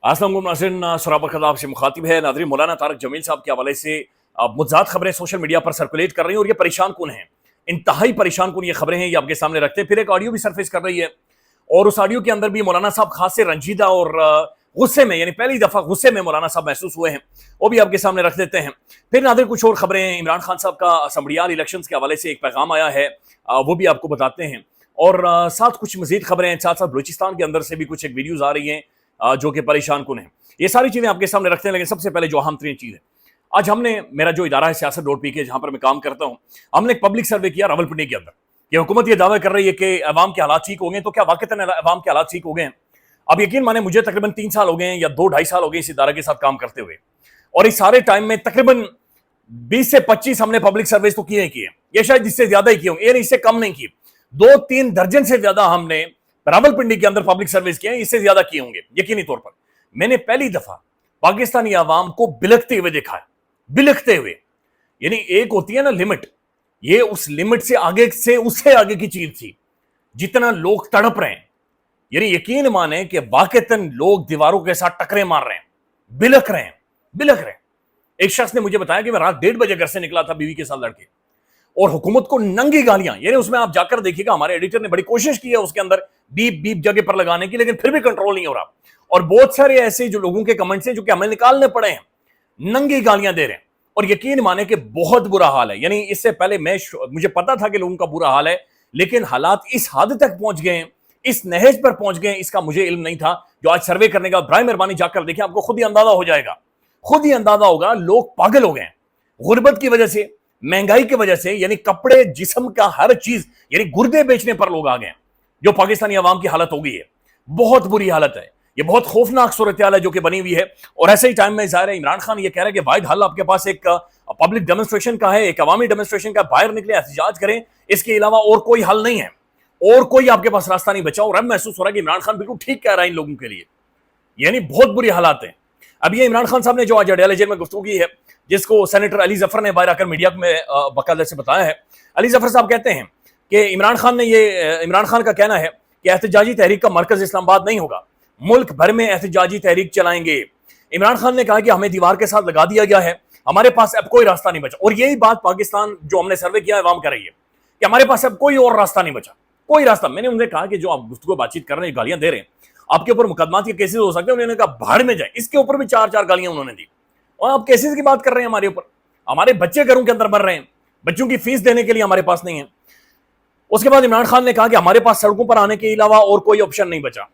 अस्सलाम वालेकुम नाज़रीन, सराब खदा आपसे मुखातिब है। नाज़रीन, मौलाना तारक जमील साहब के हवाले से मुतज़ाद खबरें सोशल मीडिया पर सर्कुलेट कर रही हैं और ये परेशान कुन हैं, इंतहाई परेशान कुन ये खबरें हैं, ये आपके सामने रखते हैं। फिर एक ऑडियो भी सरफेस कर रही है और उस ऑडियो के अंदर भी मौलाना साहब खास से रंजीदा और गुस्से में, यानी पहली दफ़ा गुस्से में मौलाना साहब महसूस हुए हैं, वो भी आपके सामने रख देते हैं। फिर नाज़रीन कुछ और खबरें हैं। इमरान खान साहब का असम्बलियान इलेक्शंस के हवाले से एक पैगाम आया है, वो भी आपको बताते हैं। और साथ कुछ मजीद खबरें हैं, साथ साथ बलूचिस्तान के अंदर से भी कुछ एक वीडियोज़ आ रही हैं जो कि परेशान कुन है। ये सारी चीजें आपके सामने रखते हैं, लेकिन सबसे पहले जो अहम तरीन चीज है, आज हमने, मेरा जो इदारा है सियासत डॉट पी के, जहां पर मैं काम करता हूं, हमने एक पब्लिक सर्वे किया रावलपिंडी के अंदर। ये हुकूमत ये दावा कर रही है कि अवाम के हालात ठीक हो गए, तो क्या वाकई अवाम के हालात ठीक हो गए हैं? अब यकीन माने, मुझे तकरीबन 3 साल हो गए हैं या 2-2.5 साल हो गए इस इदारे के साथ काम करते हुए, और इस सारे टाइम में तकरीबन 20 से 25 हमने पब्लिक सर्विस तो किए ही किए, ये शायद इससे ज्यादा ही किए होंगे, इससे कम नहीं किए। 2-3 दर्जन से ज्यादा हमने रावलपिंडी के अंदर पब्लिक सर्विस किए हैं, इससे ज्यादा किए होंगे यकीनी तौर पर। मैंने पहली दफा पाकिस्तानी आवाम को बिलखते हुए देखा है, बिलखते हुए। यानी एक होती है ना लिमिट, ये उस लिमिट से आगे से उससे आगे की चीज थी, जितना लोग तड़प रहे हैं। यानी यकीन माने कि वाकईतन लोग दीवारों के साथ टकरे मार रहे हैं, बिलख रहे हैं, बिलख रहे हैं। एक शख्स ने मुझे बताया कि मैं रात 1:30 बजे घर से निकला था बीवी के साथ लड़के, और हुकूमत को नंगी गालियां, यानी उसमें आप जाकर देखिएगा, हमारे एडिटर ने बड़ी कोशिश की है उसके अंदर बीप बीप जगह पर लगाने की, लेकिन फिर भी कंट्रोल नहीं हो रहा। और बहुत सारे ऐसे जो लोगों के कमेंट्स हैं जो कि हमें निकालने पड़े हैं, नंगी गालियां दे रहे हैं, और यकीन माने कि बहुत बुरा हाल है। यानी इससे पहले मुझे पता था कि लोगों का बुरा हाल है, लेकिन हालात इस हद तक पहुंच गए हैं, इस नहेज पर पहुंच गए, इसका मुझे इल्म नहीं था। जो आज सर्वे करने का, बराए मेहरबानी जाकर देखें, आपको खुद ही अंदाजा हो जाएगा, खुद ही अंदाजा होगा। लोग पागल हो गए हैं गुर्बत की वजह से, महंगाई की वजह से, यानी कपड़े, जिस्म का हर चीज, यानी गुर्दे बेचने पर लोग आ गए। जो पाकिस्तानी अवाम की हालत हो गई है, बहुत बुरी हालत है, ये बहुत खौफनाक सूरत हाल है जो कि बनी हुई है। और ऐसे ही टाइम में ज़ाहिर है इमरान खान ये कह रहे हैं कि वाहिद हल आपके पास एक पब्लिक डेमोन्स्ट्रेशन का है, एक अवामी डेमोन्स्ट्रेशन का, बाहर निकले, एहतजाज करें, इसके अलावा और कोई हल नहीं है, और कोई आपके पास रास्ता नहीं बचा। और अब महसूस हो रहा है कि इमरान खान बिल्कुल ठीक कह रहा है इन लोगों के लिए, यानी बहुत बुरी हालात है। अब ये इमरान खान साहब ने जो आज अडयाला जेल में गुफ्तगू की है, जिसको सेनेटर अली जफर ने बाहर आकर मीडिया में बाकायदा से बताया है। अली जफर साहब कहते हैं कि इमरान खान का कहना है कि एहतजाजी तहरीक का मरकज इस्लामाबाद नहीं होगा, मुल्क भर में एहतजाजी तहरीक चलाएंगे। इमरान खान ने कहा कि हमें दीवार के साथ लगा दिया गया है, हमारे पास अब कोई रास्ता नहीं बचा। और यही बात पाकिस्तान, जो हमने सर्वे किया है, अवाम कर रही है कि हमारे पास अब कोई और रास्ता नहीं बचा, कोई रास्ता। मैंने उनसे कहा कि जो आप गुफ्तगू बातचीत कर रहे हैं, गालियां दे रहे हैं, आपके ऊपर मुकदमात के केसेस हो सकते हैं। उन्होंने कहा भाड़ में जाए, इसके ऊपर भी 4-4 गालियां उन्होंने दी, और आप केसेस की बात कर रहे हैं हमारे ऊपर। हमारे बच्चे घरों के अंदर मर रहे हैं, बच्चों की फीस देने के लिए हमारे पास नहीं है। उसके बाद इमरान खान ने कहा कि हमारे पास सड़कों पर आने के अलावा और कोई ऑप्शन नहीं बचा।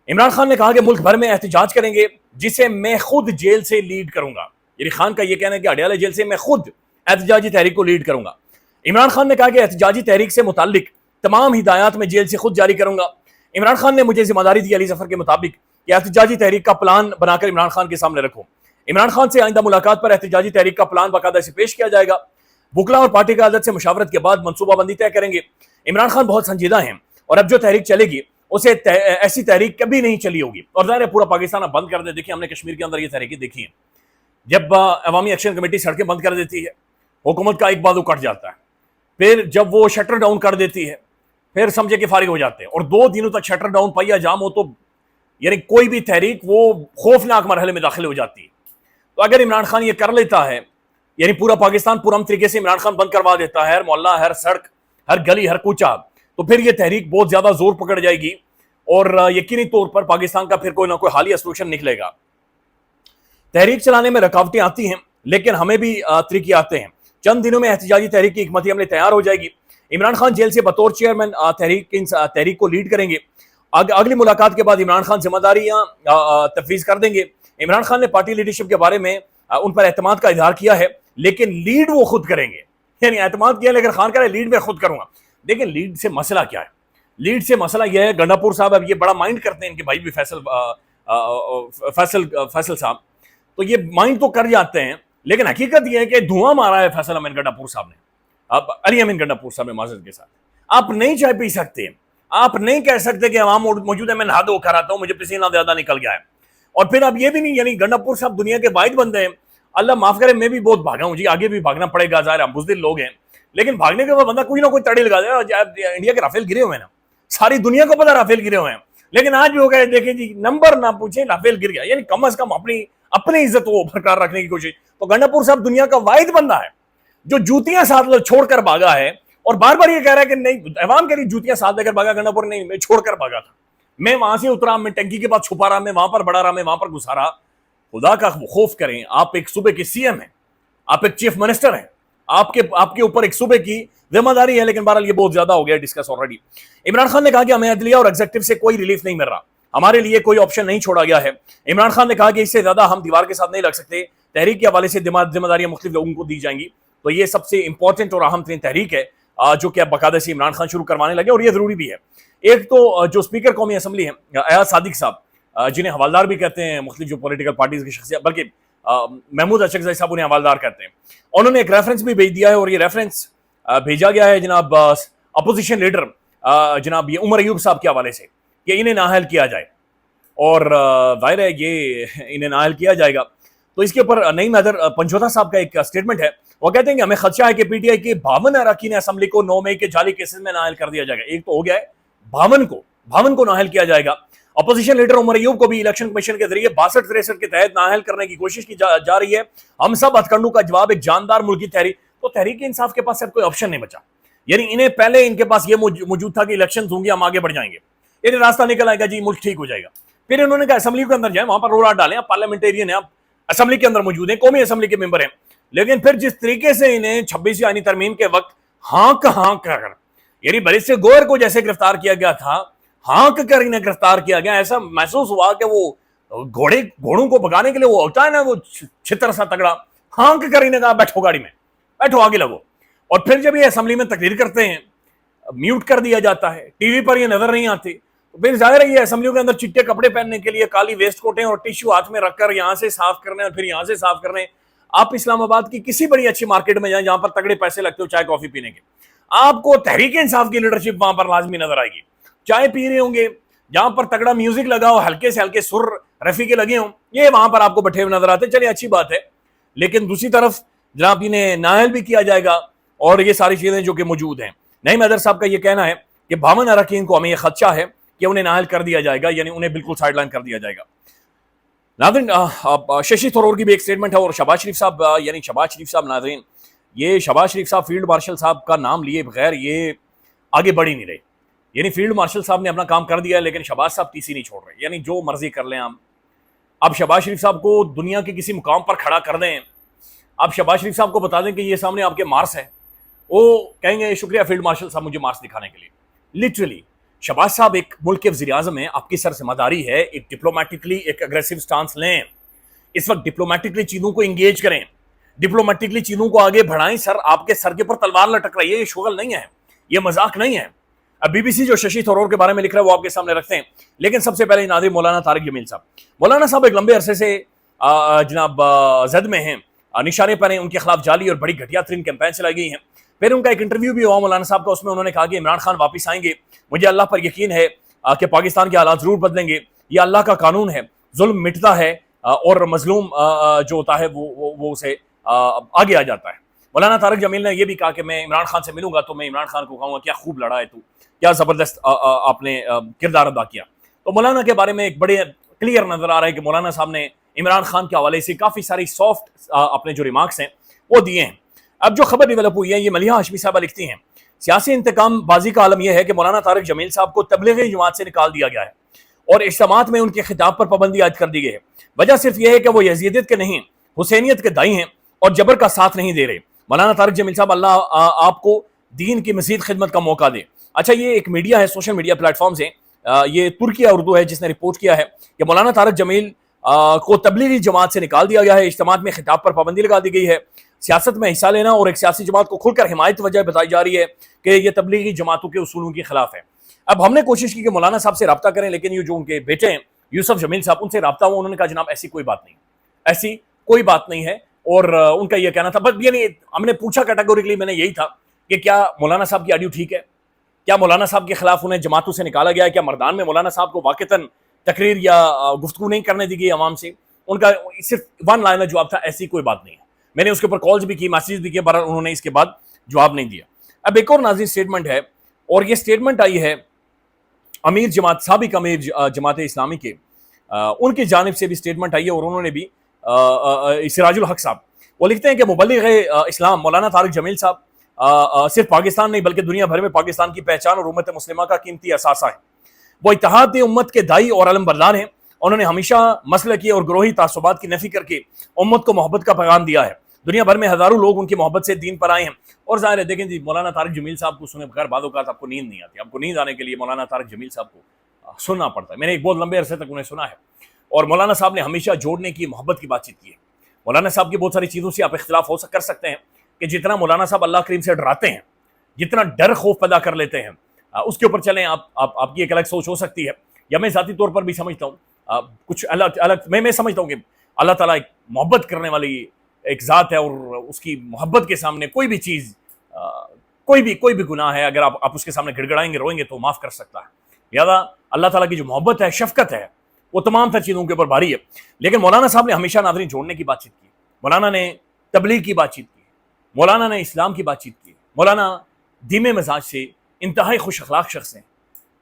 इमरान खान ने कहा कि मुल्क भर में एहतजाज करेंगे, जिसे मैं खुद जेल से लीड करूंगा। यानी खान का यह कहना है कि अडयाला जेल से मैं खुद एहतजाजी तहरीक को लीड करूंगा। इमरान खान ने कहा कि एहतजाजी तहरीक से मुताल्लिक तमाम हिदायत में जेल से खुद जारी करूंगा। इमरान खान ने मुझे जिम्मेदारी दी अली जफर के मुताबिक कि एहतजाजी तहरीक का प्लान बनाकर इमरान खान के सामने रखो। इमरान खान से आइंदा मुलाकात पर एहतजाजी तहरीक का प्लान बाकायदा से पेश किया जाएगा। बुकला और पार्टी क़यादत से मुशावरत के बाद मनसूबाबंदी तय करेंगे। इमरान खान बहुत संजीदा हैं, और अब जो तहरीक चलेगी उसे ऐसी तहरीक कभी नहीं चली होगी। और ज़ाहिर है पूरा पाकिस्तान अब बंद कर दे। देखिए, हमने कश्मीर के अंदर ये तहरीकें देखी हैं, जब अवामी एक्शन कमेटी सड़कें बंद कर देती है, हुकूमत का एक बाजू कट जाता है, फिर जब वो शटर डाउन कर देती है, फिर समझे कि फारिग हो जाते हैं, और 2 दिनों तक शटर डाउन पहिया जाम हो, तो यानी कोई भी तहरीक वो खौफनाक मरहले में दाखिल हो जाती है। तो अगर इमरान खान ये कर लेता है, यानी पूरा पाकिस्तान पुरअमन तरीके से इमरान खान बंद करवा देता है, हर मोहल्ला, हर सड़क, हर गली, हर कूचा, तो फिर ये तहरीक बहुत ज्यादा जोर पकड़ जाएगी, और यकीनी तौर पर पाकिस्तान का फिर कोई ना कोई हालिया सोल्यूशन निकलेगा। तहरीक चलाने में रुकावटें आती हैं, लेकिन हमें भी तरीके आते हैं। चंद दिनों में एहतजाजी तहरीक की हिकमत अमली तैयार हो जाएगी। इमरान खान जेल से बतौर चेयरमैन तहरीक को लीड करेंगे। अगली मुलाकात के बाद इमरान खान जिम्मेदारियां तफवीज कर देंगे। इमरान खान ने पार्टी लीडरशिप के बारे में उन पर एतमाद का इजहार किया है, लेकिन लीड वो खुद करेंगे। यानी एतमाद किया, लेकिन खान कह रहे लीड मैं खुद करूंगा। देखिए, लीड से मसला क्या है? लीड से मसला यह है, गंडापुर साहब अब ये बड़ा माइंड करते हैं, इनके भाई भी फैसल साहब, तो ये माइंड तो कर जाते हैं, लेकिन हकीकत यह है कि धुआं मारा है फैसल अमीन गंडापुर साहब ने, अब अली अमीन गंडापुर साहब ने माजरत के साथ। आप नहीं चाय पी सकते, आप नहीं कह सकते कि अवाम मौजूद है, मैं नहा धो कर आता हूं, मुझे पसीना ज्यादा निकल गया है। और फिर अब ये भी नहीं, यानी गंडापुर साहब दुनिया के वाहिद बंदे हैं, अल्लाह माफ करे, मैं भी बहुत भागा हूं जी, आगे भी भागना पड़ेगा, ज़ाहिर हम बुज़दिल लोग हैं, लेकिन भागने के बाद बंदा कोई ना कोई तड़ी लगा दे। इंडिया के राफेल गिरे हुए हैं ना, सारी दुनिया को पता राफेल गिरे हुए हैं, لیکن آج ہو گئے دیکھیں جی نمبر نہ پوچھیں لافیل گر گیا. یعنی کم از کم اپنی عزت وہ برقرار رکھنے کی کوشش. تو گنڈا پور صاحب دنیا کا واحد بندہ ہے جو جوتیاں ساتھ چھوڑ کر بھاگا ہے, اور بار بار یہ کہہ رہا ہے کہ نہیں, عوام کہہ رہی جوتیاں ساتھ لے کر بھاگا, گنڈا پور نہیں, میں چھوڑ کر بھاگا تھا, میں وہاں سے اترا, میں ٹنکی کے پاس چھپا رہا, میں وہاں پر بڑا رہا, میں وہاں پر گھسا رہا. خدا کا خوف کریں, آپ ایک صوبے کے سی ایم ہیں, آپ ایک چیف منسٹر ہیں, آپ کے اوپر ایک صوبے کی ذمہ داری ہے. لیکن بہرحال یہ بہت زیادہ ہو گیا ڈسکس آلریڈی. عمران خان نے کہا کہ ہمیں عدلیہ اور ایگزیکٹو سے کوئی ریلیف نہیں مل رہا, ہمارے لیے کوئی آپشن نہیں چھوڑا گیا ہے. عمران خان نے کہا کہ اس سے زیادہ ہم دیوار کے ساتھ نہیں لگ سکتے, تحریک کے حوالے سے ذمہ داریاں مختلف لوگوں کو دی جائیں گی. تو یہ سب سے امپورٹنٹ اور اہم ترین تحریک ہے جو کہ اب باقاعدہ سے عمران خان شروع کروانے لگے, اور یہ ضروری بھی ہے. ایک تو جو اسپیکر قومی اسمبلی ہیں ایاز صادق صاحب, جنہیں حوالدار بھی کہتے ہیں مختلف جو پولیٹیکل پارٹیز کی شخصیت, بلکہ محمود اشرف صاحب انہیں حوالدار کہتے ہیں, انہوں نے ایک ریفرنس بھی بھیج دیا ہے, اور یہ ریفرنس بھیجا گیا ہے جناب اپوزیشن لیڈر جناب یہ عمر ایوب صاحب کے حوالے سے کہ انہیں نااہل کیا جائے, اور ظاہر ہے یہ انہیں نااہل کیا جائے گا. تو اس کے اوپر نعیم حیدر پنجوتا صاحب کا ایک اسٹیٹمنٹ ہے, وہ کہتے ہیں کہ ہمیں خدشہ ہے کہ پی ٹی آئی کے 52 اراکین اسمبلی کو 9 مئی کے جعلی کیسز میں نااہل کر دیا جائے گا. ایک تو ہو گیا ہے 52 کو نااہل کیا جائے گا. اپوزیشن لیڈر عمر ایوب کو بھی الیکشن کمیشن کے ذریعے 62-63 کے تحت نااہل کرنے کی کوشش کی جا رہی ہے. ہم سب ہتھکنڈوں کا جواب ایک جاندار ملکی تحریک. تو تحریک انصاف کے پاس اب کوئی آپشن نہیں بچا, یعنی انہیں پہلے ان کے پاس یہ موجود تھا کہ الیکشنز ہوں گے, ہم آگے بڑھ جائیں گے, یعنی راستہ نکل آئے گا جی, ملک ٹھیک ہو جائے گا. پھر انہوں نے کہا اسمبلی کے اندر جائیں, وہاں پر رول آؤٹ ڈالیں, آپ پارلیمنٹیرین ہیں, آپ اسمبلی کے اندر موجود ہیں, قومی اسمبلی کے ممبر ہیں. لیکن پھر جس طریقے سے انہیں 26 آئینی ترمیم کے وقت ہانک کر, یعنی بیرسٹر گوہر کو جیسے گرفتار کیا گیا تھا, ہانک کر انہیں گرفتار کیا گیا, ایسا محسوس ہوا کہ وہ گھوڑوں کو بھگانے کے لیے وہ ہوتا ہے نا, وہ چھتر سا تگڑا, ہانک کر انہیں کہا بیٹھو گاڑی میں, بیٹھو آگے لگو. اور پھر جب یہ اسمبلی میں تقریر کرتے ہیں میوٹ کر دیا جاتا ہے, ٹی وی پر یہ نظر نہیں آتے, تو پھر ظاہر ہے یہ اسمبلیوں کے اندر چٹے کپڑے پہننے کے لیے کالی ویسٹ کوٹیں اور ٹیشو ہاتھ میں رکھ کر یہاں سے صاف کرنے اور پھر یہاں سے صاف کرنے. آپ اسلام آباد کی کسی بڑی اچھی مارکیٹ میں جائیں جہاں پر تگڑے پیسے لگتے ہو چائے کافی پینے کے, آپ کو تحریک انصاف کی لیڈرشپ وہاں پر لازمی نظر آئے گی. چائے پی رہے ہوں گے, جہاں پر تگڑا میوزک لگا ہو, ہلکے سے ہلکے سر رفیع کے لگے ہوں, یہ وہاں پر آپ کو بیٹھے ہوئے نظر آتے. چلیے اچھی بات ہے. لیکن دوسری طرف جناب انہیں نااہل بھی کیا جائے گا, اور یہ ساری چیزیں جو کہ موجود ہیں. نعیم حیدر صاحب کا یہ کہنا ہے کہ 52 اراکین کو ہمیں یہ خدشہ ہے کہ انہیں نااہل کر دیا جائے گا, یعنی انہیں بالکل سائیڈ لائن کر دیا جائے گا. ناظرین ششی تھرور کی بھی ایک سٹیٹمنٹ ہے, اور شہباز شریف صاحب یعنی شہباز شریف صاحب, ناظرین یہ شہباز شریف صاحب فیلڈ مارشل صاحب کا نام لیے بغیر یہ آگے بڑھ ہی نہیں رہے. یعنی فیلڈ مارشل صاحب نے اپنا کام کر دیا ہے, لیکن شہباز صاحب ٹی سی نہیں چھوڑ رہے, یعنی جو مرضی کر لیں. آپ شہباز شریف صاحب کو دنیا کے کسی مقام پر کھڑا کر دیں, آپ شہباز شریف صاحب کو بتا دیں کہ یہ سامنے آپ کے مارس ہے, وہ کہیں گے شکریہ فیلڈ مارشل صاحب مجھے مارس دکھانے کے لیے. لٹرلی شہباز صاحب ایک ملک کے وزیر اعظم ہیں, آپ کی سر ذمہ داری ہے ایک ڈپلومیٹکلی ایک اگریسو سٹانس لیں. اس وقت ڈپلومیٹکلی چیزوں کو انگیج کریں, ڈپلومیٹکلی چیزوں کو آگے بڑھائیں. سر آپ کے سر کے اوپر تلوار لٹک رہی ہے, یہ شغل نہیں ہے, یہ مذاق نہیں ہے. اب بی بی سی جو ششی تھرور کے بارے میں لکھ رہا ہے وہ آپ کے سامنے رکھتے ہیں. لیکن سب سے پہلے ناظرین مولانا طارق جمیل صاحب, مولانا صاحب ایک لمبے عرصے سے جناب زد میں ہیں, نشانے پر ہیں, ان کے خلاف جعلی اور بڑی گھٹیا ترین کیمپین چلائی گئی ہیں. پھر ان کا ایک انٹرویو بھی ہوا مولانا صاحب کا, اس میں انہوں نے کہا کہ عمران خان واپس آئیں گے, مجھے اللہ پر یقین ہے کہ پاکستان کے حالات ضرور بدلیں گے, یہ اللہ کا قانون ہے, ظلم مٹتا ہے اور مظلوم جو ہوتا ہے وہ اسے آگے آ جاتا ہے. مولانا طارق جمیل نے یہ بھی کہا کہ میں عمران خان سے ملوں گا تو میں عمران خان کو کہوں گا کیا خوب لڑا ہے تو, کیا زبردست آپ نے کردار ادا کیا. تو مولانا کے بارے میں ایک بڑے کلیئر نظر آ رہا ہے کہ مولانا صاحب نے عمران خان کے حوالے سے کافی ساری سافٹ اپنے جو ریمارکس ہیں وہ دیے ہیں. اب جو خبر ڈیولپ ہوئی ہے یہ ملیحہ ہاشمی صاحبہ لکھتی ہیں, سیاسی انتقام بازی کا عالم یہ ہے کہ مولانا طارق جمیل صاحب کو تبلیغی جماعت سے نکال دیا گیا ہے اور اجتماعات میں ان کے خطاب پر پابندی عائد کر دی گئی ہے. وجہ صرف یہ ہے کہ وہ یزیدیت کے نہیں حسینیت کے دائی ہیں اور جبر کا ساتھ نہیں دے رہے. مولانا طارق جمیل صاحب اللہ آپ کو دین کی مزید خدمت کا موقع دے. اچھا یہ ایک میڈیا ہے, سوشل میڈیا پلیٹ فارمز ہیں, یہ ترکیہ اردو ہے جس نے رپورٹ کیا ہے کہ مولانا طارق جمیل کو تبلیغی جماعت سے نکال دیا گیا ہے, اجتماعات میں خطاب پر پابندی لگا دی گئی ہے. سیاست میں حصہ لینا اور ایک سیاسی جماعت کو کھل کر حمایت وجہ بتائی جا رہی ہے کہ یہ تبلیغی جماعتوں کے اصولوں کے خلاف ہے. اب ہم نے کوشش کی کہ مولانا صاحب سے رابطہ کریں, لیکن یہ جو ان کے بیٹے ہیں یوسف جمیل صاحب, ان سے رابطہ ہوا, انہوں نے کہا جناب ایسی کوئی بات نہیں, ایسی کوئی بات نہیں ہے. اور ان کا یہ کہنا تھا, بس یعنی ہم نے پوچھا کیٹیگوریکلی, میں نے یہی تھا کہ کیا مولانا صاحب کی آڈیو ٹھیک ہے, کیا مولانا صاحب کے خلاف انہیں جماعتوں سے نکالا گیا ہے, کیا مردان میں مولانا صاحب کو واقعتاً تقریر یا گفتگو نہیں کرنے دی گئی عوام سے. ان کا صرف ون لائنر جواب تھا ایسی کوئی بات نہیں ہے. میں نے اس کے اوپر کالز بھی کی, میسیج بھی کیے, بہرحال انہوں نے اس کے بعد جواب نہیں دیا. اب ایک اور نازل اسٹیٹمنٹ ہے, اور یہ اسٹیٹمنٹ آئی ہے अमीर जमात साबिक अमीर जमात इस्लामी के उनकी जानिब से भी स्टेटमेंट आई है और उन्होंने भी सिराजुल हक साहब वो लिखते हैं कि मुबल्लिग इस्लाम मौलाना तारिक जमील साहब सिर्फ पाकिस्तान नहीं बल्कि दुनिया भर में पाकिस्तान की पहचान और उम्मत मुस्लिमा का कीमती असासा है। वो इत्तेहाद उम्मत के दाई और अलम बरदार हैं। उन्होंने हमेशा मसलकी और ग्रोही तासुबात की नफी करके उम्मत को मोहब्बत का पैगाम दिया है। दुनिया भर में हजारों लोग उनकी मोहब्बत से दीन पर आए हैं। और जाहिर है देखें जी, मौलाना तारिक जमील साहब को सुने बगैर बादों का आपको नींद नहीं आती। आपको नींद आने के लिए मौलाना तारिक जमील साहब को सुनना पड़ता है। मैंने एक बहुत लंबे अरसे तक उन्हें सुना है और मौलाना साहब ने हमेशा जोड़ने की, मोहब्बत की बातचीत की है। मौलाना साहब की बहुत सारी चीज़ों से आप इख्तिलाफ कर सकते हैं कि जितना मौलाना साहब अल्लाह करीम से डराते हैं, जितना डर खौफ पैदा कर लेते हैं, उसके ऊपर चलें आपकी एक अलग सोच हो सकती है। या मैं ज़ाती तौर पर भी समझता हूँ कुछ अलग अलग मैं समझता हूँ कि अल्लाह ताला एक मोहब्बत करने वाली एक ज़ात है और उसकी मोहब्बत के सामने कोई भी चीज़, कोई भी गुनाह है, अगर आप उसके सामने गिड़गड़ाएंगे, रोएंगे तो माफ़ कर सकता है। लिहाजा अल्लाह ताला की जो मोहब्बत है, शफकत है, वो तमाम तर चीज़ों के ऊपर भारी है। लेकिन मौलाना साहब ने हमेशा नाज़रीन जोड़ने की बातचीत की, मौलाना ने तबलीग की बातचीत की, मौलाना ने इस्लाम की बातचीत की। मौलाना धीमे मिजाज से इंतहाई खुश अखलाक शख्स हैं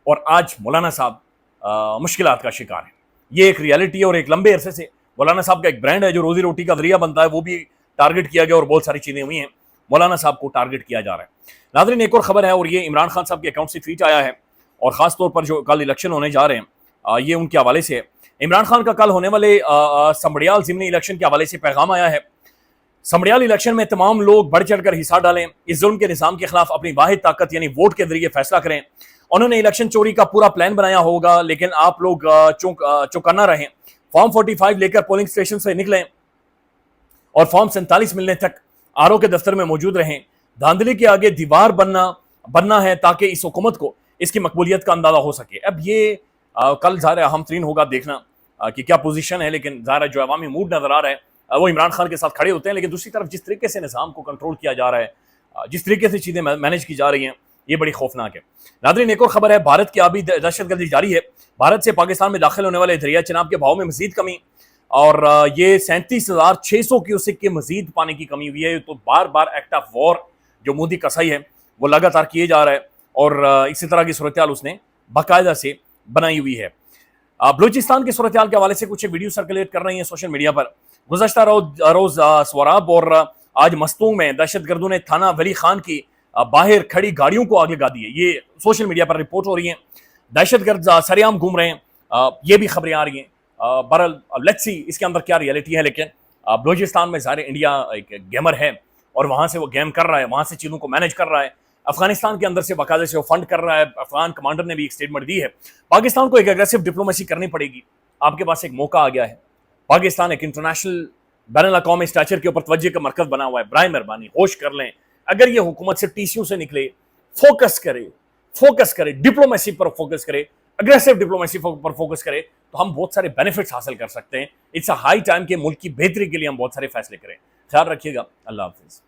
और आज मौलाना साहब मुश्किलात का शिकार है। ये एक रियलिटी है और एक लंबे अरसे से मौलाना साहब का एक ब्रांड है जो रोजी रोटी का जरिया बनता है, वो भी टारगेट किया गया और बहुत सारी चीज़ें हुई हैं। मौलाना साहब को टारगेट किया जा रहा है। नाज़रीन एक और ख़बर है और ये इमरान खान साहब के अकाउंट से ट्वीट आया है और ख़ास तौर पर जो कल इलेक्शन होने जा रहे हैं ये उनके हवाले से है। इमरान खान का कल होने वाले समड़ियाल ज़िमनी इलेक्शन के हवाले से पैगाम आया है। समड़ियाल इलेक्शन में तमाम लोग बढ़ चढ़ कर हिस्सा डालें, इस जुल्म के निज़ाम के खिलाफ अपनी वाहिद ताकत यानी वोट के जरिए फैसला करें। उन्होंने इलेक्शन चोरी का पूरा प्लान बनाया होगा लेकिन आप लोग चौकन्ना रहें। फॉर्म 45 लेकर पोलिंग स्टेशन से निकलें और फॉर्म 47 मिलने तक आरओ के दफ्तर में मौजूद रहें। धांधली के आगे दीवार बनना है ताकि इस हुकूमत को इसकी मकबूलियत का अंदाजा हो सके। अब ये कल ज़ाहिर अहम तरीन होगा देखना कि क्या पोजीशन है, लेकिन ज़ाहिर जो अवामी मूड नज़र आ रहा है वो इमरान खान के साथ खड़े होते हैं। लेकिन दूसरी तरफ जिस तरीके से निज़ाम को कंट्रोल किया जा रहा है, जिस तरीके से चीज़ें मैनेज की जा रही हैं, ये बड़ी खौफनाक है। नाज़रीन एक और खबर है, भारत की आबी दहशतगर्दी जारी है। भारत से पाकिस्तान में दाखिल होने वाले दरिया चिनाब के भाव में मजीद कमी और ये 37,600 क्यूसेक के मजीद पानी की कमी हुई है। तो बार बार एक्ट ऑफ वॉर जो मोदी कसाई है वो लगातार किए जा रहा है और इसी तरह की सूरत हाल उसने बाकायदा से बनाई हुई है। बलूचिस्तान की सूरत हाल के हवाले से कुछ वीडियो सर्कुलेट कर रही हैं सोशल मीडिया पर। गुज़श्ता रोज़ स्वराब और आज मस्तूंग में दहशतगर्दों ने थाना वली खान की बाहर खड़ी गाड़ियों को आग लगा दी है। ये सोशल मीडिया पर रिपोर्ट हो रही है। दहशतगर्द सरेआम घूम रहे हैं, ये भी खबरें आ रही हैं। बहरहाल लेट्स सी इसके अंदर क्या रियलिटी है। लेकिन बलूचिस्तान में ज़ाहिर इंडिया एक गेमर है और वहाँ से वो गेम कर रहा है, वहाँ से चीज़ों को मैनेज कर रहा है। अफगानिस्तान के अंदर से बाकायदे से वो फंड कर रहा है। अफगान कमांडर ने भी एक स्टेटमेंट दी है। पाकिस्तान को एक एग्रेसिव डिप्लोमेसी करनी पड़ेगी। आपके पास एक मौका आ गया है। पाकिस्तान एक इंटरनेशनल बैनुल अक़वामी स्टैचर के ऊपर तवज्जो का मरकज़ बना हुआ है। बराए मेहरबानी होश कर लें। अगर ये हुकूमत से टीसीयू से निकले, फोकस करे, डिप्लोमेसी पर फोकस करे, अग्रेसिव डिप्लोमेसी पर फोकस करे तो हम बहुत सारे बेनिफिट्स हासिल कर सकते हैं। इट्स अ हाई टाइम के मुल्क की बेहतरी के लिए हम बहुत सारे फैसले करें। ख्याल रखिएगा। अल्लाह हाफिज़।